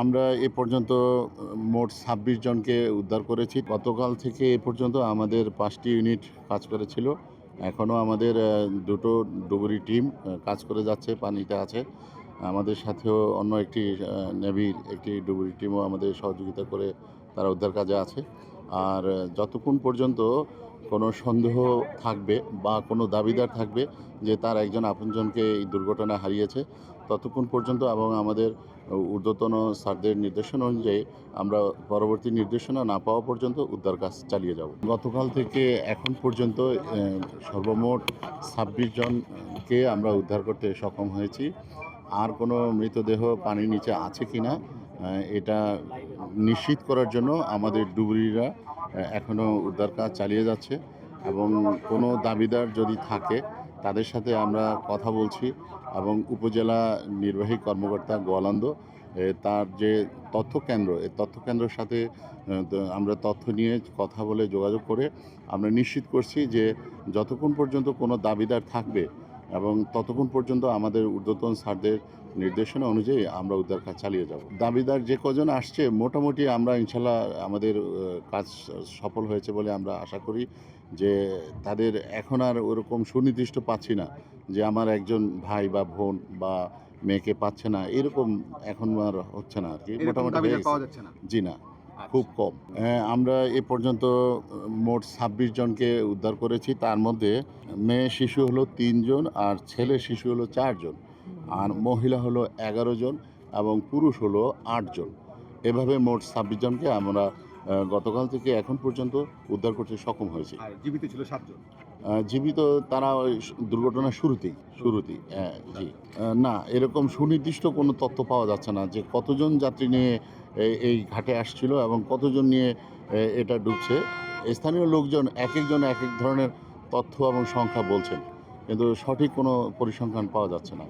আমরা এ পর্যন্ত মোট ২৬ জনকে উদ্ধার করেছি। গতকাল থেকে এ পর্যন্ত আমাদের ৫টি ইউনিট কাজ করেছিল। এখনও আমাদের ২টো ডুবুরি টিম কাজ করে যাচ্ছে, পানিতে আছে। আমাদের সাথেও অন্য একটি নেভির একটি ডুবুরি টিমও আমাদের সহযোগিতা করে তারা উদ্ধার কাজে আছে। আর যতক্ষণ পর্যন্ত কোনো সন্দেহ থাকবে বা কোনো দাবিদার থাকবে যে তার একজন আপনজনকে এই দুর্ঘটনায় হারিয়েছে, ততক্ষণ পর্যন্ত এবং আমাদের ঊর্ধ্বতন স্যারদের নির্দেশনা অনুযায়ী আমরা পরবর্তী নির্দেশনা না পাওয়া পর্যন্ত উদ্ধার কাজ চালিয়ে যাব। গতকাল থেকে এখন পর্যন্ত সর্বমোট ২৬ জনকে আমরা উদ্ধার করতে সক্ষম হয়েছি। আর কোনো মৃতদেহ পানির নিচে আছে কি না এটা নিশ্চিত করার জন্য আমাদের ডুবুরিরা এখনও উদ্ধার কাজ চালিয়ে যাচ্ছে এবং কোনো দাবিদার যদি থাকে তাদের সাথে আমরা কথা বলছি এবং উপজেলা নির্বাহী কর্মকর্তা গোয়ালন্দ তার যে তথ্যকেন্দ্র, এই তথ্যকেন্দ্রের সাথে আমরা তথ্য নিয়ে কথা বলে যোগাযোগ করে আমরা নিশ্চিত করছি যে যতক্ষণ পর্যন্ত কোনো দাবিদার থাকবে এবং ততক্ষণ পর্যন্ত আমাদের ঊর্ধ্বতন স্যারদের নির্দেশনা অনুযায়ী আমরা উদ্ধার কাজ চালিয়ে যাব। দাবিদার যে কজন আসছে মোটামুটি আমরা ইনশাল্লাহ আমাদের কাজ সফল হয়েছে বলে আমরা আশা করি। যে তাদের এখন আর ওরকম সুনির্দিষ্ট পাচ্ছি না যে আমার একজন ভাই বা বোন বা মেয়েকে পাচ্ছে না, এরকম এখন আর হচ্ছে না আর কি। মোটামুটি জি না, খুব কম। আমরা এ পর্যন্ত মোট ২৬ জনকে উদ্ধার করেছি। তার মধ্যে মেয়ে শিশু হলো ৩ জন আর ছেলে শিশু হলো ৪ জন, আর মহিলা হলো ১১ জন এবং পুরুষ হলো ৮ জন। এভাবে মোট ২৬ জনকে আমরা গতকাল থেকে এখন পর্যন্ত উদ্ধার করতে সক্ষম হয়েছি। জীবিত ছিল ৭ জন। জীবিত তারা ওই দুর্ঘটনার শুরুতেই জি। না, এরকম সুনির্দিষ্ট কোনো তথ্য পাওয়া যাচ্ছে না যে কতজন যাত্রী নিয়ে এই ঘাটে আসছিল এবং কতজন নিয়ে এটা ডুবছে। স্থানীয় লোকজন একেকজন একেক ধরনের তথ্য এবং সংখ্যা বলছেন, কিন্তু সঠিক কোনো পরিসংখ্যান পাওয়া যাচ্ছে না।